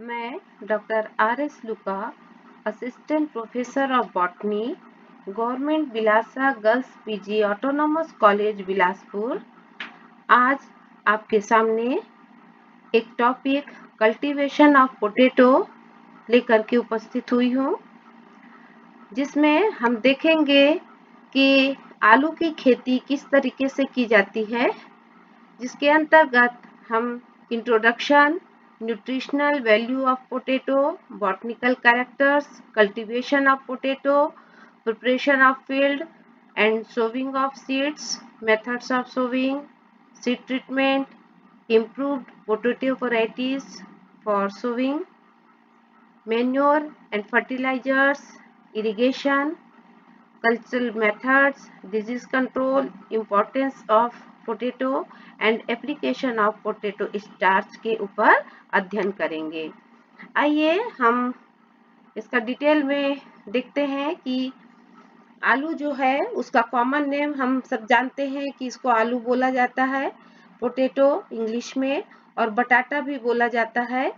मैं doctor R.S. Luka, assistant professor of botany, government Bilasa girls PG autonomous college Bilaspur, आज आपके सामने एक टॉपिक कल्टीवेशन ऑफ पोटैटो लेकर के उपस्थित हुई हूँ, जिसमें हम देखेंगे कि आलू की खेती किस तरीके से की जाती है, जिसके अंतर्गत हम introduction, nutritional value of potato, botanical characters, cultivation of potato, preparation of field and sowing of seeds, methods of sowing, seed treatment, improved potato varieties for sowing, manure and fertilizers, irrigation, cultural methods, disease control, importance of potato and application of potato starch के ऊपर अध्ययन करेंगे। आइए हम इसका detail में देखते हैं कि आलू जो है उसका कॉमन नेम हम सब जानते हैं कि इसको आलू बोला जाता है, पोटैटो इंग्लिश में, और बटाटा भी बोला जाता है।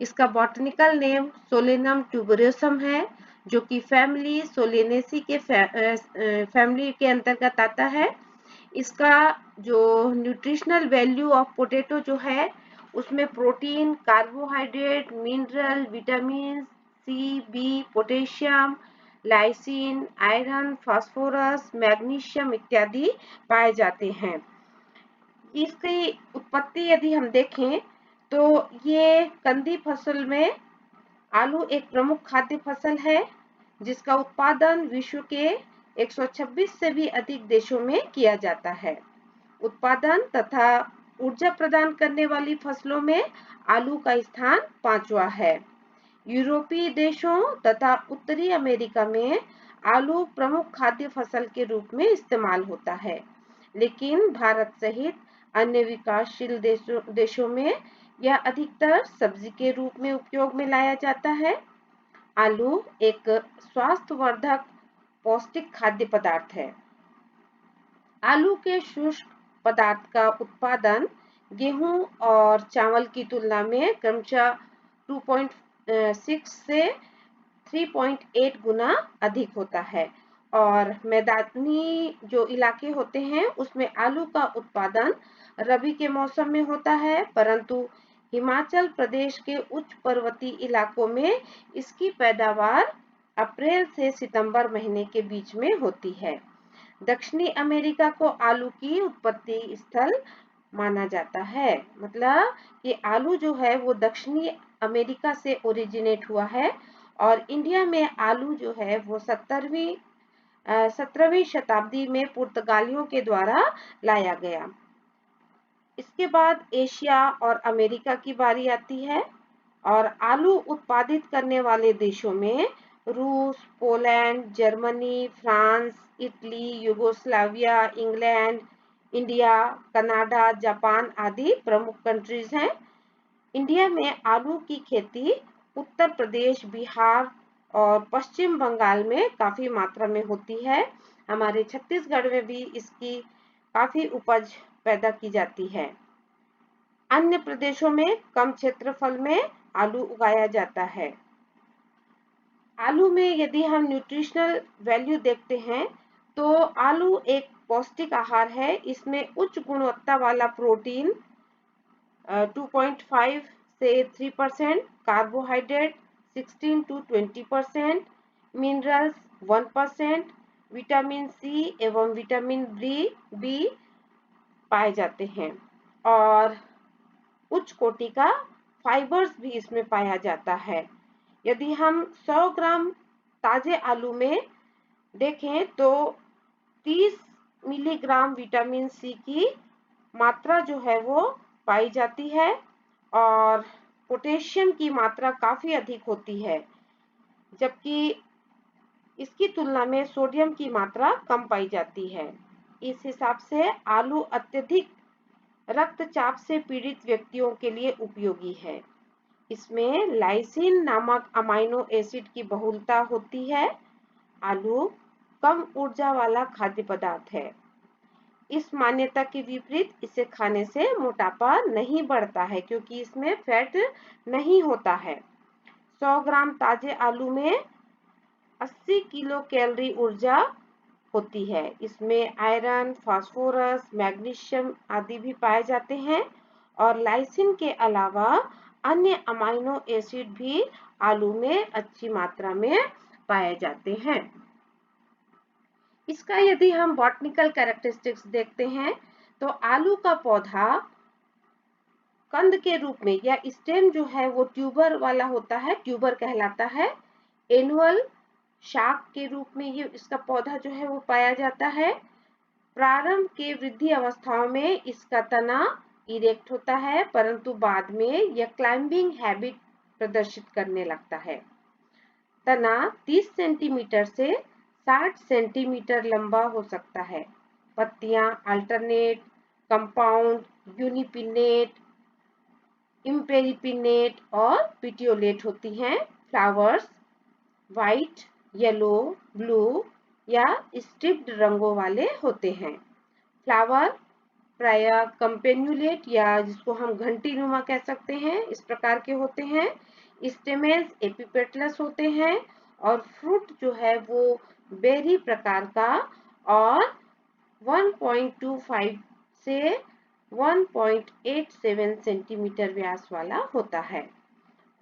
इसका बॉटनिकल नेम सोलेनम ट्यूबरोसम है, जो कि फैमिली सोलेनेसी के फैमिली के अंतर्गत आता है। इसका जो न्यूट्रिशनल वैल्यू ऑफ पोटैटो जो है उसमें protein, carbohydrate, mineral, vitamin C, B, potassium, lysine, iron, phosphorus, magnesium इत्यादि पाए जाते हैं। इसकी उत्पत्ति यदि हम देखें तो ये कंदी फसल में आलू एक प्रमुख खाद्य फसल है, जिसका उत्पादन विश्व के 126 से भी अधिक देशों में किया जाता है। उत्पादन तथा ऊर्जा प्रदान करने वाली फसलों में आलू का स्थान 5वां है। यूरोपीय देशों तथा उत्तरी अमेरिका में आलू प्रमुख खाद्य फसल के रूप में इस्तेमाल होता है, लेकिन भारत सहित अन्य विकासशील देशों में यह अधिकतर सब्जी के रूप में उपयोग में लाया जाता है। आलू एक स्वास्थ्यवर्धक पौष्टिक खाद्य पदार्थ है। आलू के शुष्क पदार्थ का उत्पादन गेहूं और चावल की तुलना में क्रमशः 2.6 से 3.8 गुना अधिक होता है, और मैदानी जो इलाके होते हैं उसमें आलू का उत्पादन रबी के मौसम में होता है, परंतु हिमाचल प्रदेश के उच्च पर्वतीय इलाकों में इसकी पैदावार अप्रैल से सितंबर महीने के बीच में होती है। दक्षिणी अमेरिका को आलू की उत्पत्ति स्थल माना जाता है, मतलब कि आलू जो है वो दक्षिणी अमेरिका से ओरिजिनेट हुआ है, और इंडिया में आलू जो है वो 17वीं शताब्दी में पुर्तगालियों के द्वारा लाया गया। इसके बाद एशिया और अमेरिका की बारी आती है, और आलू उत्पादित करने वाले देशों में रूस, Poland, Germany, France, Italy, Yugoslavia, England, India, Canada, Japan आदि प्रमुख कंट्रीज हैं। इंडिया में आलू की खेती उत्तर प्रदेश, बिहार और पश्चिम बंगाल में काफी मात्रा में होती है। हमारे छत्तीसगढ़ में भी इसकी काफी उपज पैदा की जाती है। अन्य प्रदेशों में कम क्षेत्रफल में आलू उगाया जाता है। आलू में यदि हम न्यूट्रिशनल वैल्यू देखते हैं तो आलू एक पौष्टिक आहार है। इसमें उच्च गुणवत्ता वाला प्रोटीन 2.5 से 3%, carbohydrate 16 to 20%, minerals 1%, vitamin C एवं विटामिन बी पाए जाते हैं, और उच्च कोटि का फाइबर्स भी इसमें पाया जाता है। यदि हम 100 ग्राम ताजे आलू में देखें तो 30 मिलीग्राम विटामिन सी की मात्रा जो है वो पाई जाती है, और पोटेशियम की मात्रा काफी अधिक होती है, जबकि इसकी तुलना में सोडियम की मात्रा कम पाई जाती है। इस हिसाब से आलू अत्यधिक रक्तचाप से पीड़ित व्यक्तियों के लिए उपयोगी है। इसमें लाइसिन नामक अमाइनो एसिड की बहुलता होती है। आलू कम ऊर्जा वाला खाद्य पदार्थ है। इस मान्यता के विपरीत इसे खाने से मोटापा नहीं बढ़ता है क्योंकि इसमें फैट नहीं होता है। 100 ग्राम ताजे आलू में 80 किलो कैलोरी ऊर्जा होती है। इसमें आयरन, फास्फोरस, मैग्नीशियम आदि भी पाए जाते हैं और लाइसिन के अलावा अन्य अमाइनो एसिड भी आलू में अच्छी मात्रा में पाए जाते हैं। इसका यदि हम बॉटनिकल कैरेक्टरिस्टिक्स देखते हैं तो आलू का पौधा कंद के रूप में या स्टेम जो है वो ट्यूबर वाला होता है, ट्यूबर कहलाता है। एनुअल शाक के रूप में ये इसका पौधा जो है वो पाया जाता है। प्रारंभ के वृद्धि अवस्थाओं में इसका तना इरेक्ट होता है, परंतु बाद में यह क्लाइंबिंग हैबिट प्रदर्शित करने लगता है। तना 30 सेंटीमीटर से 60 सेंटीमीटर लंबा हो सकता है। पत्तियां अल्टरनेट, कंपाउंड, यूनिपिनेट, इम्पेरिपिनेट और पिटियोलेट होती हैं। फ्लावर्स व्हाइट, येलो, ब्लू या स्ट्रिप्ड रंगों वाले होते हैं। फ्लावर प्रायः कंपेन्युलेट या जिसको हम घंटी नुमा कह सकते हैं इस प्रकार के होते हैं। स्टेमेंस एपिपेटलस होते हैं और फ्रूट जो है वो बेरी प्रकार का और 1.25 से 1.87 सेंटीमीटर व्यास वाला होता है।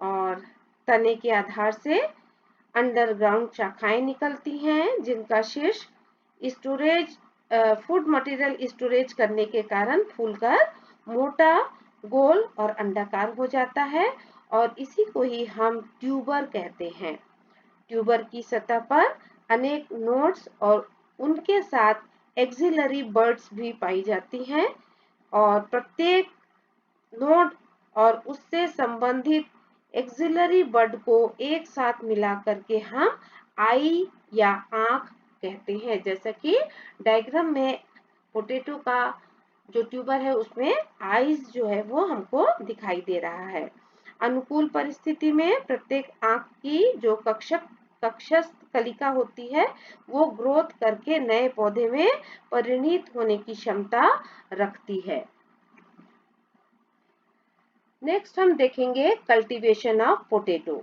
और तने के आधार से अंडरग्राउंड शाखाएं निकलती हैं जिनका शीर्ष स्टोरेज फूड मटेरियल स्टोरेज करने के कारण फूलकर मोटा, गोल और अंडाकार हो जाता है और इसी को ही हम ट्यूबर कहते हैं। ट्यूबर की सतह पर अनेक नोड्स और उनके साथ एक्सिलरी बर्ड्स भी पाई जाती हैं और प्रत्येक नोड और उससे संबंधित एक्सिलरी बर्ड को एक साथ मिला करके हम आई या आंख कहते हैं। जैसा कि डायग्राम में पोटैटो का जो ट्यूबर है उसमें आईज जो है वो हमको दिखाई दे रहा है। अनुकूल परिस्थिति में प्रत्येक आंख की जो कक्षस्थ कलिका होती है वो ग्रोथ करके नए पौधे में परिणित होने की क्षमता रखती है। नेक्स्ट हम देखेंगे कल्टीवेशन ऑफ पोटैटो।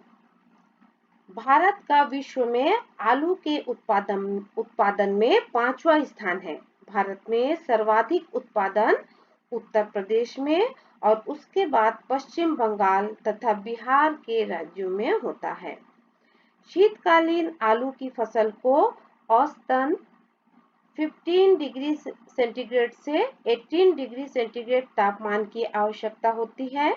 भारत का विश्व में आलू के उत्पादन में 5वां स्थान है। भारत में सर्वाधिक उत्पादन उत्तर प्रदेश में और उसके बाद पश्चिम बंगाल तथा बिहार के राज्यों में होता है। शीतकालीन आलू की फसल को औसतन 15 डिग्री सेंटीग्रेड से 18 डिग्री सेंटीग्रेड तापमान की आवश्यकता होती है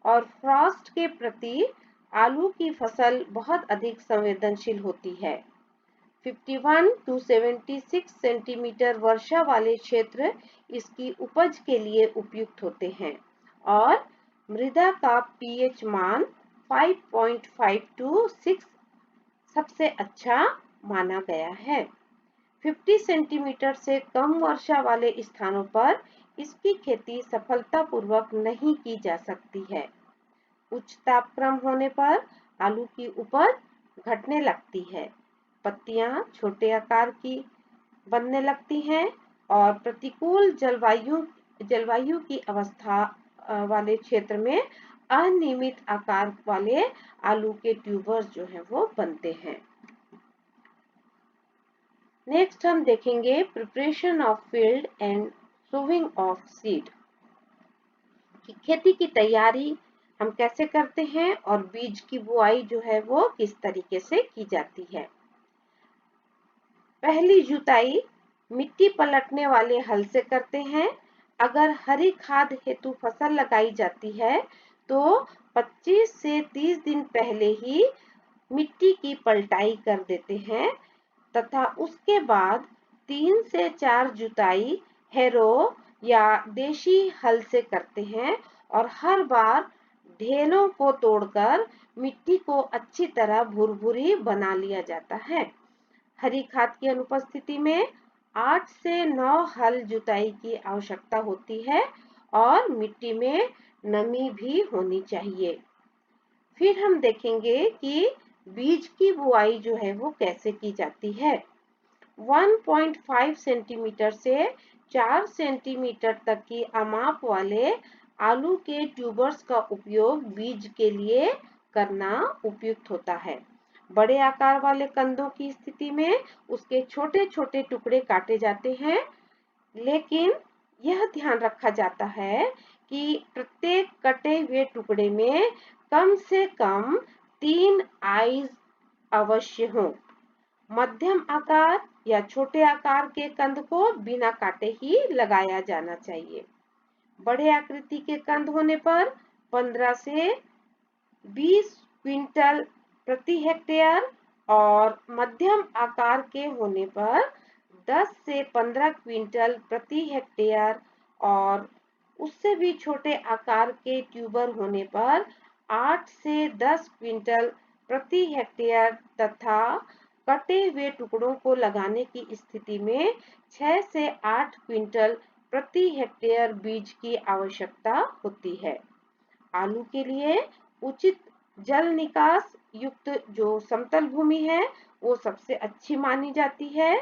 और फ्रॉस्ट के प्रति आलू की फसल बहुत अधिक संवेदनशील होती है। 51 to 76 सेंटीमीटर वर्षा वाले क्षेत्र इसकी उपज के लिए उपयुक्त होते हैं और मृदा का पीएच मान 5.5 to 6 सबसे अच्छा माना गया है। 50 सेंटीमीटर से कम वर्षा वाले स्थानों पर इसकी खेती सफलतापूर्वक नहीं की जा सकती है। उच्च तापक्रम होने पर आलू की उपज घटने लगती है, पत्तियां छोटे आकार की बनने लगती हैं और प्रतिकूल जलवायु की अवस्था वाले क्षेत्र में अनियमित आकार वाले आलू के ट्यूबर्स जो है वो बनते हैं। नेक्स्ट हम देखेंगे preparation of field and sowing of seed. खेती की तैयारी हम कैसे करते हैं और बीज की बुआई जो है वो किस तरीके से की जाती है। पहली जुताई मिट्टी पलटने वाले हल से करते हैं। अगर हरी खाद हेतु फसल लगाई जाती है तो 25 से 30 दिन पहले ही मिट्टी की पलटाई कर देते हैं तथा उसके बाद 3 से 4 जुताई हैरो या देशी हल से करते हैं और हर बार ढेलों को तोड़कर मिट्टी को अच्छी तरह भुरभुरी बना लिया जाता है। हरी खाद की अनुपस्थिति में 8 से 9 हल जुताई की आवश्यकता होती है और मिट्टी में नमी भी होनी चाहिए। फिर हम देखेंगे कि बीज की बुआई जो है वो कैसे की जाती है। 1.5 सेंटीमीटर से 4 सेंटीमीटर तक की आमाप वाले आलू के ट्यूबर्स का उपयोग बीज के लिए करना उपयुक्त होता है। बड़े आकार वाले कंदों की स्थिति में उसके छोटे-छोटे टुकड़े काटे जाते हैं, लेकिन यह ध्यान रखा जाता है कि प्रत्येक कटे हुए टुकड़े में कम से कम 3 आईज अवश्य हों। मध्यम आकार या छोटे आकार के कंद को बिना काटे ही लगाया जाना चाहिए। बड़े आकृति के कंद होने पर 15 से 20 क्विंटल प्रति हेक्टेयर और मध्यम आकार के होने पर 10 से 15 क्विंटल प्रति हेक्टेयर और उससे भी छोटे आकार के ट्यूबर होने पर 8 से 10 क्विंटल प्रति हेक्टेयर तथा कटे हुए टुकड़ों को लगाने की स्थिति में 6 से 8 क्विंटल प्रति हेक्टेयर बीज की आवश्यकता होती है। आलू के लिए उचित जल निकास युक्त जो समतल भूमि है वो सबसे अच्छी मानी जाती है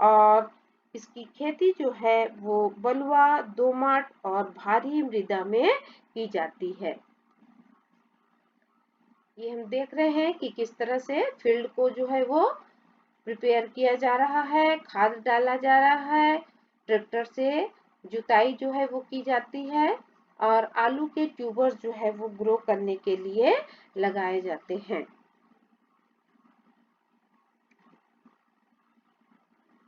और इसकी खेती जो है वो बलुआ, दोमट और भारी मृदा में की जाती है। ये हम देख रहे हैं कि किस तरह से फील्ड को जो है वो प्रिपेयर किया जा रहा है, खाद डाला जा रहा है, ट्रैक्टर से जुताई जो है वो की जाती है और आलू के ट्यूबर्स जो है वो ग्रो करने के लिए लगाए जाते हैं।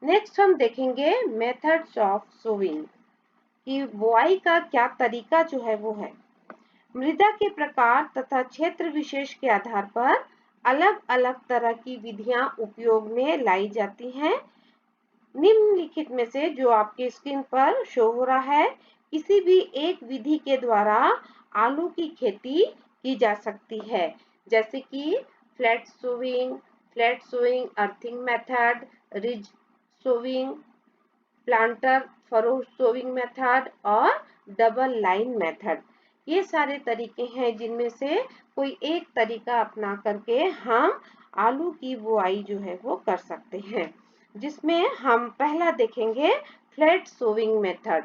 नेक्स्ट हम देखेंगे मेथड्स ऑफ सोविंग कि बुआई का क्या तरीका जो है वो है। मृदा के प्रकार तथा क्षेत्र विशेष के आधार पर अलग-अलग तरह की विधियां उपयोग में लाई जाती हैं। निम्नलिखित में से जो आपके स्क्रीन पर शो हो रहा है, किसी भी एक विधि के द्वारा आलू की खेती की जा सकती है, जैसे कि flat sowing, earthing method, ridge sowing, planter furrow sowing method और डबल लाइन मेथड। ये सारे तरीके हैं जिनमें से कोई एक तरीका अपना करके हम आलू की बुआई जो है वो कर सकते हैं, जिसमें हम पहला देखेंगे flat sowing method.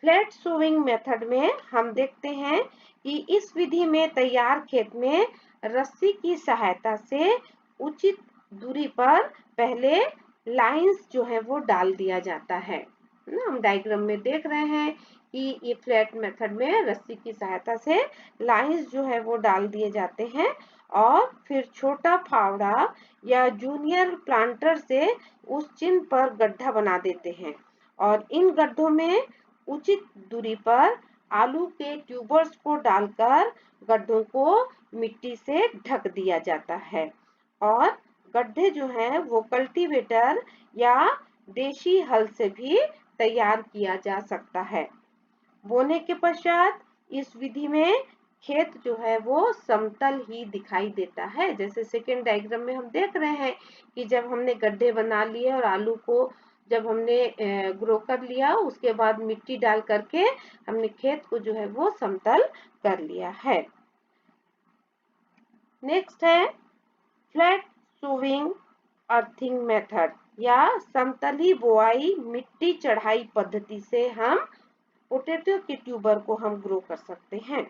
Flat sowing method में हम देखते हैं कि इस विधि में तैयार खेत में रस्सी की सहायता से उचित दूरी पर पहले लाइंस जो है वो डाल दिया जाता है ना। हम डायग्राम में देख रहे हैं कि ये फ्लैट मेथड में रस्सी की सहायता से लाइंस जो है वो डाल दिए जाते हैं और फिर छोटा फावड़ा या जूनियर प्लांटर से उस चिन्ह पर गड्ढा बना देते हैं और इन गड्ढों में उचित दूरी पर आलू के ट्यूबर्स को डालकर गड्ढों को मिट्टी से ढक दिया जाता है और गड्ढे जो हैं वो कल्टीवेटर या देशी हल से भी तैयार किया जा सकता है। बोने के पश्चात इस विधि में खेत जो है वो समतल ही दिखाई देता है। जैसे सेकेंड डायग्राम में हम देख रहे हैं कि जब हमने गड्ढे बना लिए और आलू को जब हमने ग्रो कर लिया, उसके बाद मिट्टी डाल करके हमने खेत को जो है वो समतल कर लिया है। नेक्स्ट है फ्लैट सोइंग अर्थिंग मेथड या समतली बुआई मिट्टी चढ़ाई पद्धति से हम पोटैटो के ट्यूबर को हम ग्रो कर सकते हैं।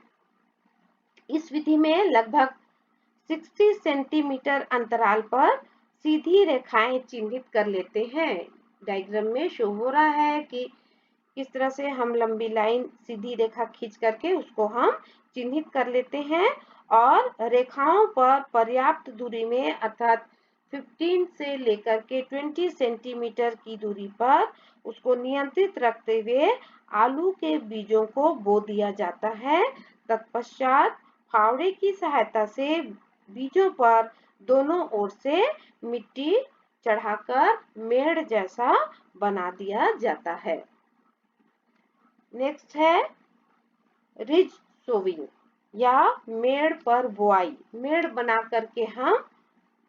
इस विधि में लगभग 60 सेंटीमीटर अंतराल पर सीधी रेखाएं चिन्हित कर लेते हैं। डायग्राम में शो हो रहा है कि किस तरह से हम लंबी लाइन सीधी रेखा खींच करके उसको हम चिन्हित कर लेते हैं और रेखाओं पर पर्याप्त दूरी में अर्थात 15 से लेकर के 20 सेंटीमीटर की दूरी पर उसको नियंत्रित रखते हुए आलू के बीजों को बो दिया जाता है। तत्पश्चात फावड़े की सहायता से बीजों पर दोनों ओर से मिट्टी चढ़ाकर मेड़ जैसा बना दिया जाता है। नेक्स्ट है रिज सोइंग या मेड़ पर बुआई। मेड़ बना करके हम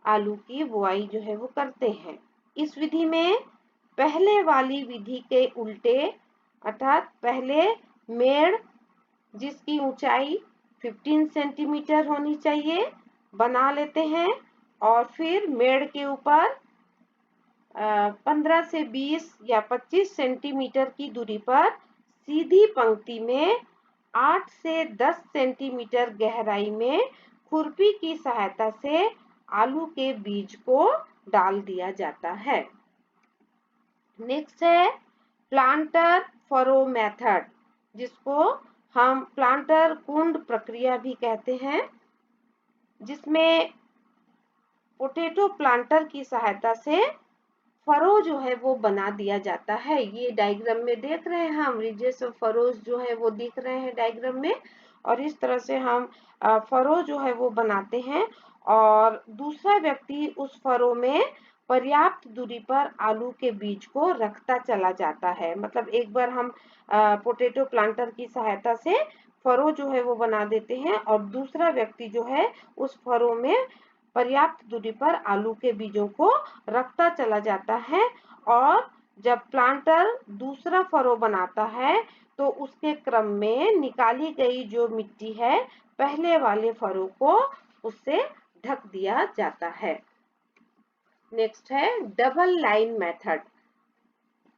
आलू की बुआई जो है वो करते हैं। इस विधि में पहले वाली विधि के उल्टे अर्थात पहले मेड़ जिसकी ऊंचाई 15 सेंटीमीटर होनी चाहिए बना लेते हैं और फिर मेड़ के ऊपर 15 से 20 या 25 सेंटीमीटर की दूरी पर सीधी पंक्ति में 8 से 10 सेंटीमीटर गहराई में खुरपी की सहायता से आलू के बीज को डाल दिया जाता है। नेक्स्ट है प्लांटर फरो मेथड, जिसको हम प्लांटर कुंड प्रक्रिया भी कहते हैं, जिसमें पोटैटो प्लांटर की सहायता से फरो जो है वो बना दिया जाता है। ये डायग्राम में देख रहे हैं हम, रिजेस ऑफ फरोज जो है वो दिख रहे हैं डायग्राम में, और इस तरह से हम फरो जो है वो बनाते हैं और दूसरा व्यक्ति उस फरो में पर्याप्त दूरी पर आलू के बीज को रखता चला जाता है। मतलब एक बार हम पोटैटो प्लांटर की सहायता से फरो जो है वो बना देते हैं और दूसरा व्यक्ति जो है उस फरो में पर्याप्त दूरी पर आलू के बीजों को रखता चला जाता है, और जब प्लांटर दूसरा फरो बनाता है तो उसके क्रम में निकाली गई जो मिट्टी है पहले वाले फरो को उससे ढक दिया जाता है। नेक्स्ट है double line method.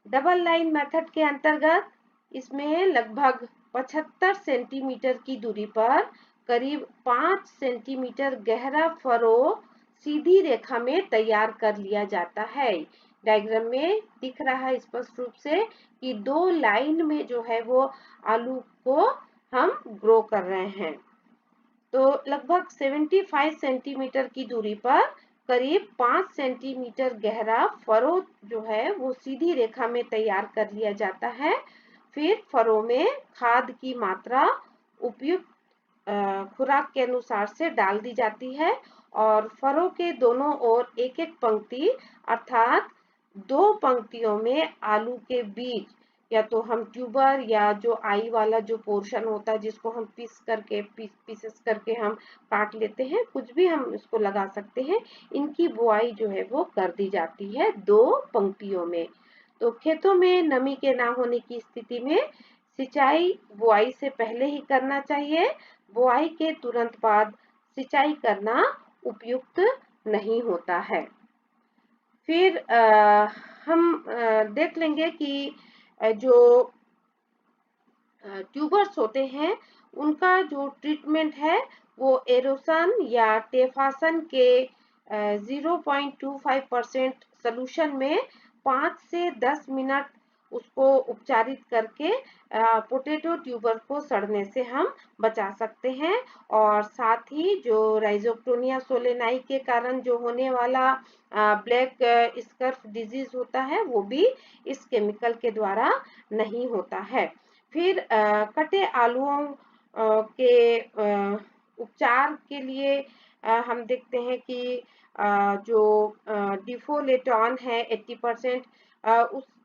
Double line method के अंतर्गत इसमें लगभग 75 सेंटीमीटर की दूरी पर करीब 5 सेंटीमीटर गहरा फरो सीधी रेखा में तैयार कर लिया जाता है। डायग्राम में दिख रहा है स्पष्ट रूप से कि 2 लाइन में जो है वो आलू को हम ग्रो कर रहे हैं। तो लगभग 75 सेंटीमीटर की दूरी पर करीब 5 सेंटीमीटर गहरा फरो जो है वो सीधी रेखा में तैयार कर लिया जाता है। फिर फरो में खाद की मात्रा उपयुक्त खुराक के अनुसार से डाल दी जाती है और फरो के दोनों ओर एक एक पंक्ति अर्थात 2 पंक्तियों में आलू के बीज, या तो हम ट्यूबर या जो आई वाला जो पोर्शन होता है जिसको हम पीसेस करके हम काट लेते हैं, कुछ भी हम इसको लगा सकते हैं, इनकी बुआई जो है वो कर दी जाती है 2 पंक्तियों में। तो खेतों में नमी के ना होने की स्थिति में सिंचाई बुआई से पहले ही करना चाहिए। बुआई के तुरंत बाद सिंचाई करना उपयुक्त नहीं होता है। फिर हम देख लेंगे कि जो ट्यूबर्स होते हैं उनका जो ट्रीटमेंट है वो एरोसन या टेफासन के 0.25% सोल्यूशन में 5 से 10 मिनट उसको उपचारित करके पोटैटो ट्यूबर को सड़ने से हम बचा सकते हैं। और साथ ही जो राइजोक्टोनिया सोलेनाई के कारण जो होने वाला ब्लैक स्कर्फ डिजीज होता है वो भी इस केमिकल के द्वारा नहीं होता है। फिर कटे आलूओं के उपचार के लिए हम देखते हैं कि जो डिफोलेटॉन है 80%,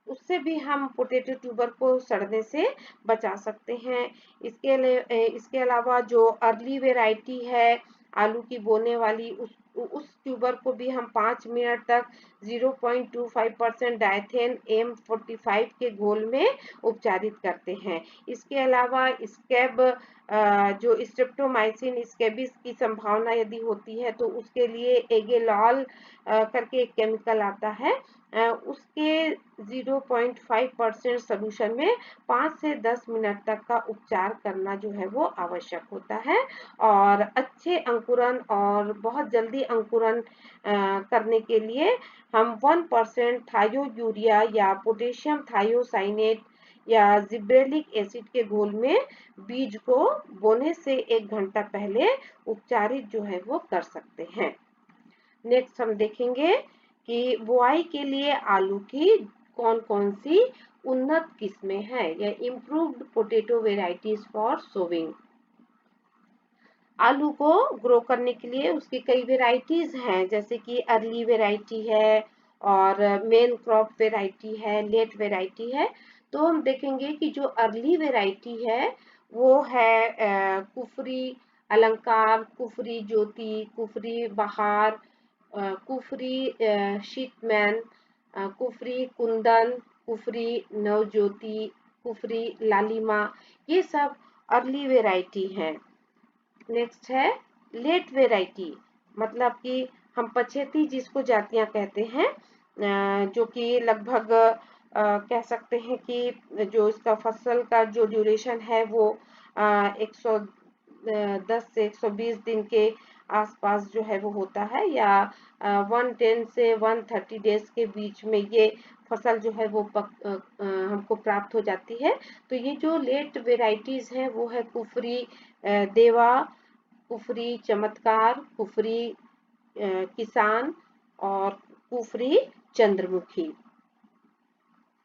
उससे भी हम पोटैटो ट्यूबर को सड़ने से बचा सकते हैं। इसके अलावा जो अर्ली वेराइटी है आलू की बोने वाली, उस ट्यूबर को भी हम 5 मिनट तक 0.25% डायथेन M45 के घोल में उपचारित करते हैं। इसके अलावा स्कैब जो स्ट्रेप्टोमाइसिन स्कैबिस की संभावना यदि होती है तो उसके लिए एगेलॉल करके एक केमिकल आता है, उसके 0.5% सोल्यूशन में 5 से 10 मिनट तक का उपचार करना जो है वो आवश्यक होता है। और अच्छे अंकुरन और बहुत जल्दी अंकुरन करने के लिए हम 1% थायो यूरिया या पोटेशियम थायोसाइनेट या जिब्रेलिक एसिड के घोल में बीज को बोने से 1 घंटा पहले उपचारित जो है वो कर सकते हैं। नेक्स्ट हम देखेंगे कि बुआई के लिए आलू की कौन-कौन सी उन्नत किस्में हैं या improved potato varieties for sowing. आलू को ग्रो करने के लिए उसकी कई वेराइटीज हैं, जैसे कि अर्ली वेराइटी है और मेन क्रॉप वेराइटी है, लेट वेराइटी है। तो हम देखेंगे कि जो अर्ली वेराइटी है वो है कुफरी अलंकार, कुफरी ज्योति, कुफरी बहार, कुफरी शीतमैन, कुफरी कुंदन, कुफरी नवज्योति, कुफरी लालिमा, ये सब अर्ली वेराइटी हैं। नेक्स्ट है लेट वेराइटी, मतलब कि हम पछेती जिसको जातियां कहते हैं, जो कि लगभग कह सकते हैं कि जो इसका फसल का जो ड्यूरेशन है वो 110 से 120 दिन के आसपास जो है वो होता है, या 110 से 130 डेज के बीच में ये फसल जो है वो हमको प्राप्त हो जाती है। तो ये जो लेट वेराइटीज हैं वो है कुफरी देवा, कुफरी चमत्कार, कुफरी किसान और कुफरी चंद्रमुखी।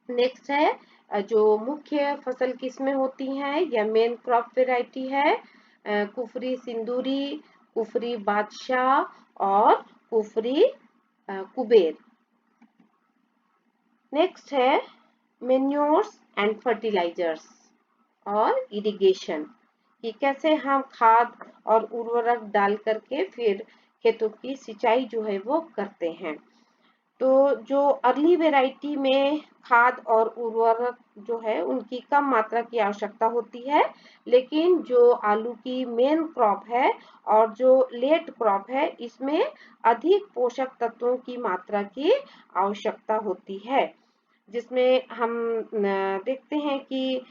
नेक्स्ट है जो मुख्य फसल किस्में होती हैं या मेन क्रॉप वेराइटी है कुफरी सिंदूरी, कुफरी बादशाह और कुफरी कुबेर। नेक्स्ट है मेन्योर्स एंड फर्टिलाइजर्स और इरिगेशन, कि कैसे हम खाद और उर्वरक डाल करके फिर खेतों की सिंचाई जो है वो करते हैं। तो जो अर्ली वेराइटी में खाद और उर्वरक जो है उनकी कम मात्रा की आवश्यकता होती है, लेकिन जो आलू की मेन क्रॉप है और जो लेट क्रॉप है इसमें अधिक पोषक तत्वों की मात्रा की आवश्यकता होती है, जिसमें हम देखते हैं कि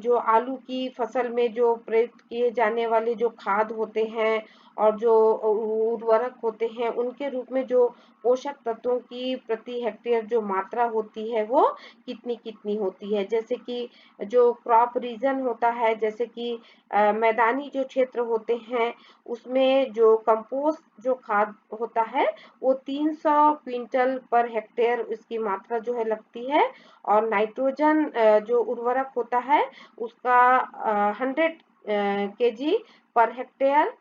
जो आलू की फसल में जो प्रयुक्त किए जाने वाले जो खाद होते हैं और जो उर्वरक होते हैं उनके रूप में जो पोषक तत्वों की प्रति हेक्टेयर जो मात्रा होती है वो कितनी कितनी होती है। जैसे कि जो क्रॉप रीजन होता है, जैसे कि मैदानी जो क्षेत्र होते हैं उसमें जो कंपोस्ट जो खाद होता है वो 300 क्विंटल पर हेक्टेयर इसकी मात्रा जो है लगती है, और नाइट्रोजन जो उर्वरक होता है उसका 100 KG per hectare,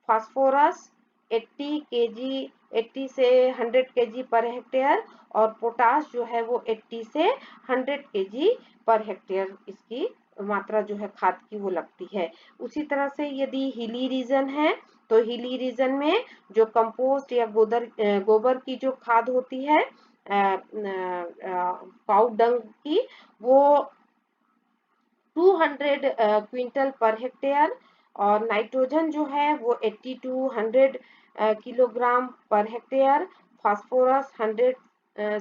phosphorus 80 KG, 80 से 100 केजी पर हेक्टेयर, और पोटाश जो है वो 80 से 100 केजी पर हेक्टेयर इसकी मात्रा जो है खाद की वो लगती है। उसी तरह से यदि हिली रीजन है तो हिली रीजन में जो कंपोस्ट या गोबर की जो खाद होती है काऊ डंग की, वो 200 क्विंटल पर हेक्टेयर, और नाइट्रोजन जो है वो 80 to 100 kilogram per hectare, phosphorus 100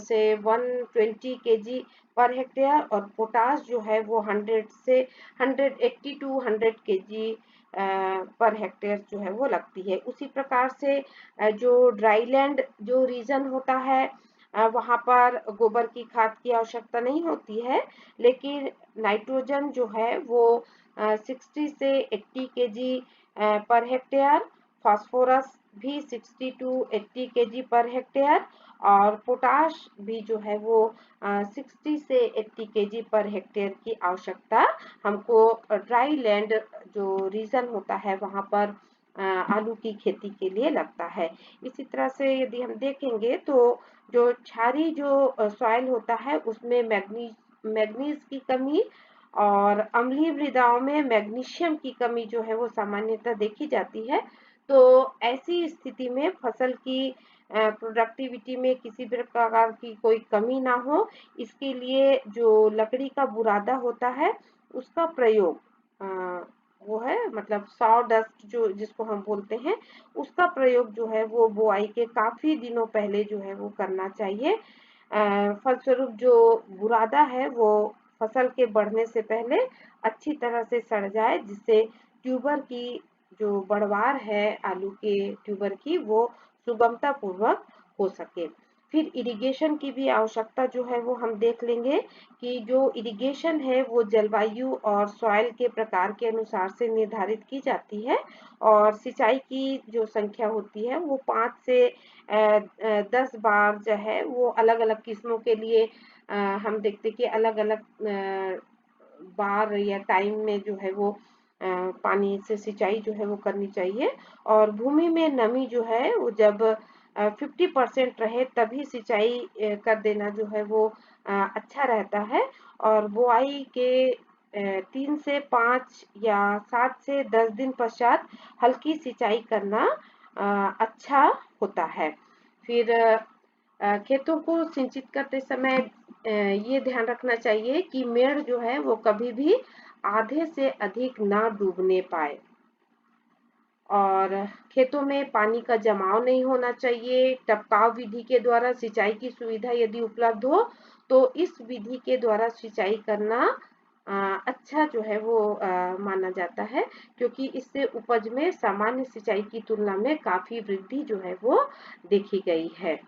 से 120 केजी पर हेक्टेयर, और पोटाश जो है वो 100 से 180 टू 100 केजी पर हेक्टेयर जो है वो लगती है। उसी प्रकार से जो ड्राईलैंड जो रीजन होता है वहां पर गोबर की खाद की आवश्यकता नहीं होती है, लेकिन नाइट्रोजन जो है वो 60 से 80 केजी पर हेक्टेयर, फास्फोरस भी 60 टू 80 केजी पर हेक्टेयर, और पोटाश भी जो है वो 60 से 80 केजी पर हेक्टेयर की आवश्यकता हमको ड्राई लैंड जो रीजन होता है वहां पर आलू की खेती के लिए लगता है। इसी तरह से यदि हम देखेंगे तो जो क्षारीय जो सॉइल होता है उसमें मैग्नीज की कमी और अम्लीय मृदाओं में मैग्नीशियम की कमी जो है वो सामान्यतः देखी जाती है। तो ऐसी स्थिति में फसल की प्रोडक्टिविटी में किसी भी प्रकार की कोई कमी ना हो, इसके लिए जो लकड़ी का बुरादा होता है उसका प्रयोग वो है मतलब सॉ डस्ट जो जिसको हम बोलते हैं उसका प्रयोग जो है वो बुआई के काफी दिनों पहले जो है वो करना चाहिए। फलस्वरूप जो बुरादा है वो फसल के बढ़ने से पहले अच्छी तरह से सड़ जाए, जिससे ट्यूबर की जो बढ़वार है आलू के ट्यूबर की वो सुगमता पूर्वक हो सके। फिर इरिगेशन की भी आवश्यकता जो है वो हम देख लेंगे कि जो इरिगेशन है वो जलवायु और सॉइल के प्रकार के अनुसार से निर्धारित की जाती है, और सिंचाई की जो संख्या होती है वो 5 से 10 बार जो है वो अलग अलग किस्मों के लिए हम देखते कि अलग अलग बार या टाइम में जो है वो पानी से सिंचाई जो है वो करनी चाहिए, और भूमि में नमी जो है वो जब 50% रहे तभी सिंचाई कर देना जो है वो अच्छा रहता है, और बुआई के 3 से 5 या 7 से 10 दिन पश्चात हल्की सिंचाई करना अच्छा होता है। फिर खेतों को सिंचित करते समय ये ध्यान रखना चाहिए कि मेड़ जो है वो कभी भी आधे से अधिक ना डूबने पाए, और खेतों में पानी का जमाव नहीं होना चाहिए। टपकाव विधि के द्वारा सिंचाई की सुविधा यदि उपलब्ध हो तो इस विधि के द्वारा सिंचाई करना अच्छा जो है वो माना जाता है, क्योंकि इससे उपज में सामान्य सिंचाई की तुलना में काफी वृद्धि जो है वो देखी गई है।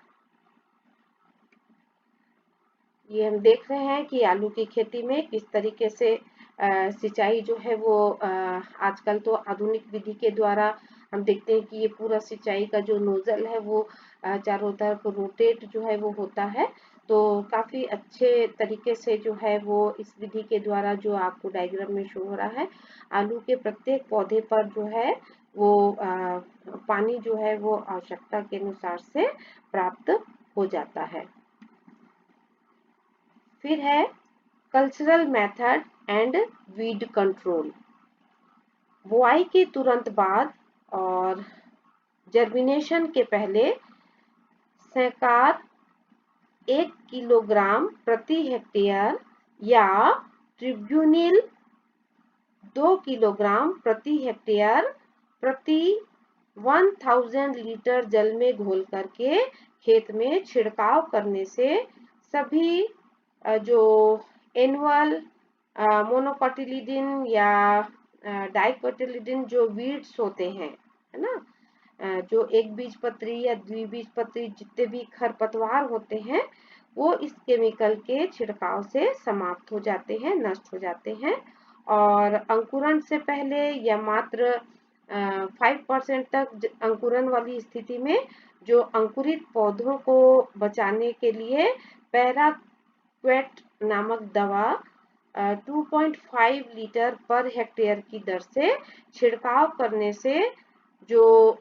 ये हम देख रहे हैं कि आलू की खेती में किस तरीके से सिंचाई जो है वो आजकल तो आधुनिक विधि के द्वारा हम देखते हैं कि ये पूरा सिंचाई का जो नोजल है वो चारों तरफ रोटेट जो है वो होता है। तो काफी अच्छे तरीके से जो है वो इस विधि के द्वारा, जो आपको डायग्राम में शो हो रहा है, आलू के प्रत्येक पौधे पर जो है वो पानी जो है वो आवश्यकता के अनुसार से प्राप्त हो जाता है। फिर है cultural method and weed control. बुआई के तुरंत बाद और जर्मिनेशन के पहले सैकड़ 1 किलोग्राम प्रति हेक्टेयर या ट्रिब्यूनिल 2 किलोग्राम प्रति हेक्टेयर प्रति 1000 लीटर जल में घोल करके खेत में छिड़काव करने से सभी जो एनुअल मोनोकोटिलिडन या डाइकोटिलिडन जो वीड्स होते हैं, है ना, जो एक बीजपत्री या द्विबीजपत्री जितने भी खरपतवार होते हैं, वो इस केमिकल के छिड़काव से समाप्त हो जाते हैं, नष्ट हो जाते हैं। और अंकुरण से पहले या मात्र 5% तक अंकुरण वाली स्थिति में जो अंकुरित पौधों को बचाने के लिए पैराक्वेट नामक दवा 2.5 लीटर पर हेक्टेयर की दर से छिड़काव करने से जो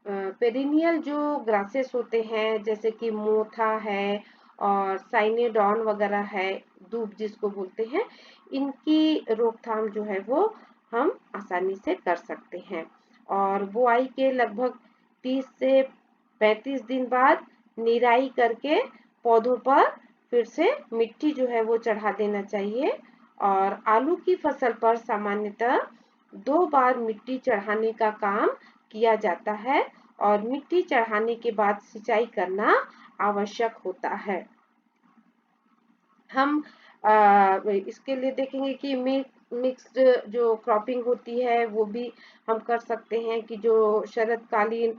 पेरिनियल जो ग्रासेस होते हैं, जैसे कि मोथा है और साइनेडॉन वगैरह है, दूब जिसको बोलते हैं, इनकी रोकथाम जो है वो हम आसानी से कर सकते हैं। और बुआई के लगभग 30 से 35 दिन बाद निराई करके पौधों पर फिर से मिट्टी जो है वो चढ़ा देना चाहिए। और आलू की फसल पर सामान्यतः 2 बार मिट्टी चढ़ाने का काम किया जाता है और मिट्टी चढ़ाने के बाद सिंचाई करना आवश्यक होता है। हम इसके लिए देखेंगे कि मिक्स्ड जो क्रॉपिंग होती है वो भी हम कर सकते हैं, कि जो शरदकालीन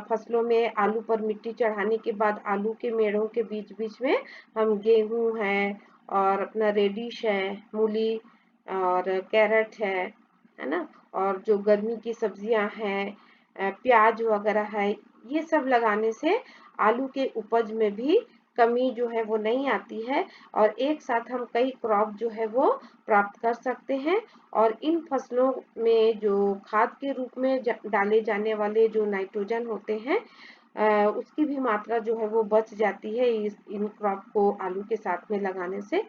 फसलों में आलू पर मिट्टी चढ़ाने के बाद आलू के मेड़ों के बीच बीच में हम गेहूं है और अपना रेडिश है, मूली और कैरेट है ना, और जो गर्मी की सब्जियां हैं, प्याज वगैरह है, ये सब लगाने से आलू के उपज में भी कमी जो है वो नहीं आती है और एक साथ हम कई क्रॉप जो है वो प्राप्त कर सकते हैं। और इन फसलों में जो खाद के रूप में डाले जाने वाले जो नाइट्रोजन होते हैं, उसकी भी मात्रा जो है वो बच जाती है इन क्रॉप को आलू के साथ में लगाने से।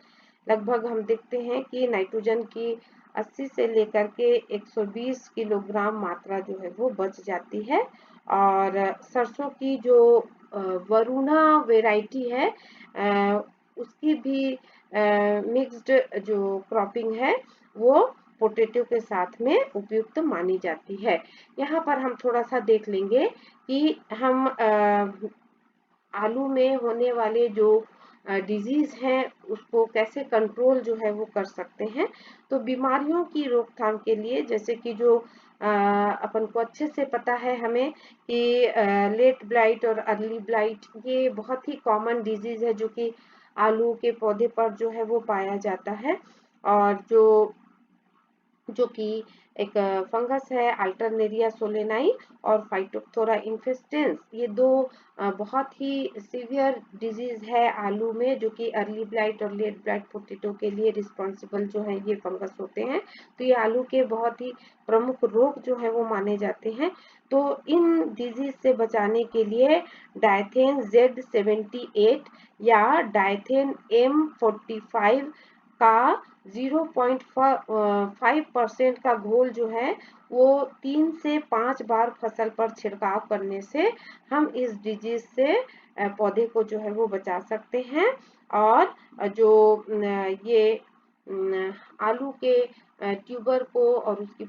लगभग हम देखते हैं कि नाइट्रोजन की 80 से लेकर के 120 किलोग्राम मात्रा जो है वो बच जाती है। और सरसों की जो वरुणा वेराइटी है, उसकी भी मिक्स्ड जो क्रॉपिंग है वो पोटैटो के साथ में उपयुक्त मानी जाती है। यहाँ पर हम थोड़ा सा देख लेंगे कि हम आलू में होने वाले जो डिजीज हैं उसको कैसे कंट्रोल जो है वो कर सकते हैं। तो बीमारियों की रोकथाम के लिए, जैसे कि जो अपन को अच्छे से पता है हमें कि लेट ब्लाइट और अर्ली ब्लाइट ये बहुत ही कॉमन डिजीज है जो कि आलू के पौधे पर जो है वो पाया जाता है। और जो कि एक फंगस है अल्टरनेरिया सोलेनाई और फाइटोप्थोरा इन्फेस्टेंस, ये दो बहुत ही सीवियर डिजीज है आलू में, जो कि अर्ली ब्लाइट और लेट ब्लाइट पोटैटो के लिए रिस्पॉन्सिबल जो है ये फंगस होते हैं। तो ये आलू के बहुत ही प्रमुख रोग जो है वो माने जाते हैं। तो इन डिजीज से बचाने के लिए डाइथेन Z78 या डाइथेन M45 का 0.5% का घोल जो है वो 3 से 5 बार फसल पर छिड़काव करने से हम इस डिजीज से पौधे को जो है वो बचा सकते हैं। और जो ये आलू के ट्यूबर को और उसकी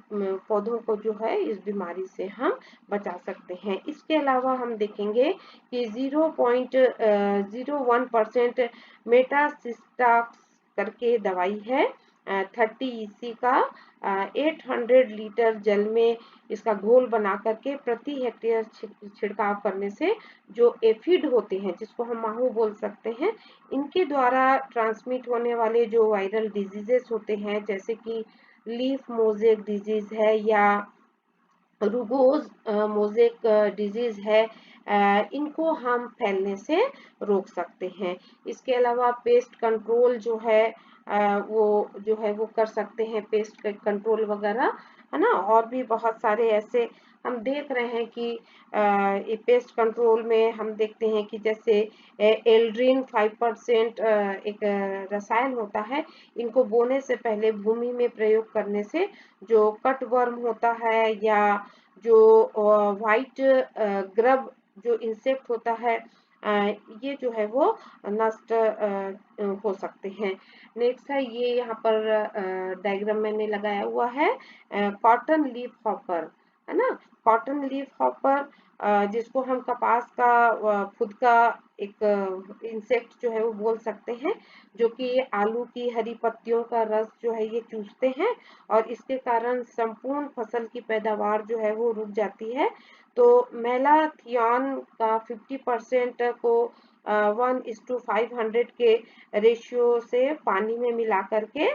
पौधों को जो है इस बीमारी से हम बचा सकते हैं। इसके अलावा हम देखेंगे कि 0.01% मेटासिस्टाक्स करके दवाई है 30 EC का 800 लीटर जल में इसका घोल बना करके प्रति हेक्टेयर छिड़काव करने से जो एफिड होते हैं, जिसको हम माहू बोल सकते हैं, इनके द्वारा ट्रांसमिट होने वाले जो वायरल डिजीजेस होते हैं, जैसे कि लीफ मोजेक डिजीज है या रूगोज मोजेक डिजीज है, इनको हम फैलने से रोक सकते हैं। इसके अलावा पेस्ट कंट्रोल जो है वो कर सकते हैं, पेस्ट कंट्रोल वगैरह, है ना। और भी बहुत सारे ऐसे हम देख रहे हैं कि ये पेस्ट कंट्रोल में हम देखते हैं कि जैसे एल्ड्रीन 5% एक रसायन होता है, इनको बोने से पहले भूमि में प्रयोग करने से जो कटवर्म होता है या जो व्हाइट ग्रब जो इंसेक्ट होता है, ये जो है वो नष्ट हो सकते हैं। नेक्स्ट है ये यहाँ पर डायग्राम मैंने लगाया हुआ है कॉटन लीफ हॉपर, है ना। कॉटन लीफ हॉपर जिसको हम कपास का खुद का एक इंसेक्ट जो है वो बोल सकते हैं, जो कि आलू की हरी पत्तियों का रस जो है ये चूसते हैं और इसके कारण संपूर्ण फसल की पैदावार जो है वो रुक जाती है। तो मेलाथियन का 50% को 1:500 के रेशियो से पानी में मिला करके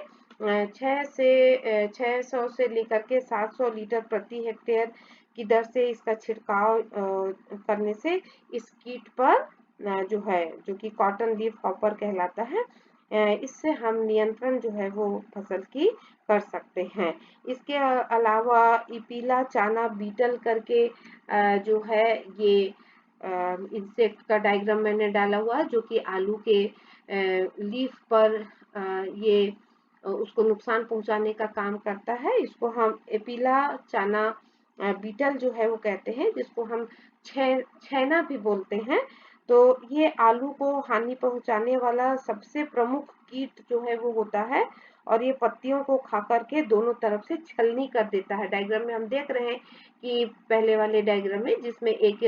600 से लेकर के 700 लीटर प्रति हेक्टेयर की दर से इसका छिड़काव करने से इस कीट पर जो है, जो कि कॉटन लीफ हॉपर कहलाता है, इससे हम नियंत्रण जो है वो फसल की कर सकते हैं। इसके अलावा इपीला चाना बीटल करके जो है ये इंसेक्ट का डायग्राम मैंने डाला हुआ, जो कि आलू के लीफ पर ये उसको नुकसान पहुंचाने का काम करता है। इसको हम एपीला चाना बीटल जो है वो कहते हैं, जिसको हम छैना भी बोलते हैं। तो ये आलू को हानि पहुंचाने वाला सबसे प्रमुख कीट जो है वो होता है और ये पत्तियों को खा करके दोनों तरफ से छलनी कर देता है। डायग्राम में हम देख रहे हैं कि पहले वाले डायग्राम में जिसमें एक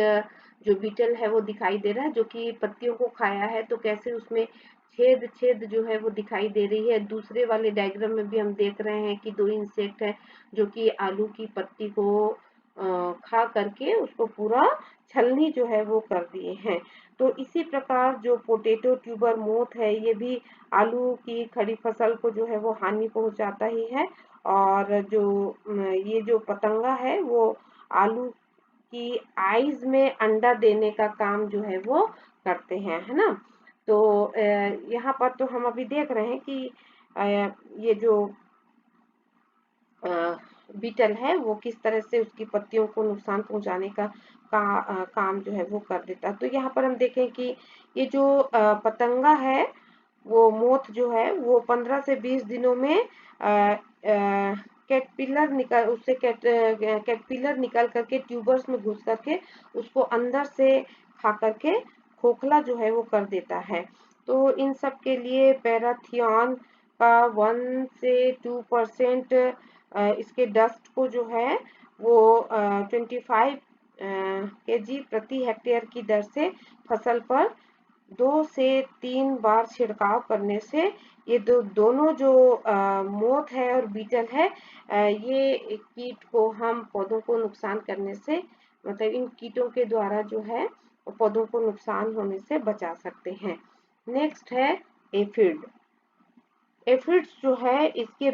जो बीटल है वो दिखाई दे रहा है, जो कि पत्तियों को खाया है, तो कैसे उसमें छेद छेद जो है वो दिखाई दे रही है। दूसरे वाले डायग्राम में भी हम देख रहे हैं कि दो इंसेक्ट है जो कि आलू की पत्ती को खा करके उसको पूरा छलनी जो है वो कर दिए हैं। तो इसी प्रकार जो पोटैटो ट्यूबर मोथ है, ये भी आलू की खड़ी फसल को जो है वो हानि पहुंचाता ही है। और जो ये जो पतंगा है वो आलू की आइज में अंडा देने का काम जो है वो करते हैं, है ना। तो यहाँ पर तो हम अभी देख रहे हैं कि ये जो बीटल है वो किस तरह से उसकी पत्तियों को नुकसान पहुंचाने काम जो है वो कर देता है। तो यहाँ पर हम देखें कि ये जो पतंगा है, वो मोथ जो है वो 15 से 20 दिनों में कैटपिलर निकल उससे कैटपिलर निकल करके ट्यूबर्स में घुस करके उसको अंदर से खा करके खोखला जो है वो कर देता है। तो इन सब के लिए पैराथियन का 1 से 2% इसके डस्ट को जो है वो 25 kg प्रति हेक्टेयर की दर से फसल पर 2 से 3 बार छिड़काव करने से ये दोनों जो मोथ है और बीटल है, ये कीट को हम पौधों को नुकसान करने से, मतलब इन कीटों के द्वारा जो है पौधों को नुकसान होने से बचा सकते हैं। नेक्स्ट है एफिड। एफिड्स जो है इसके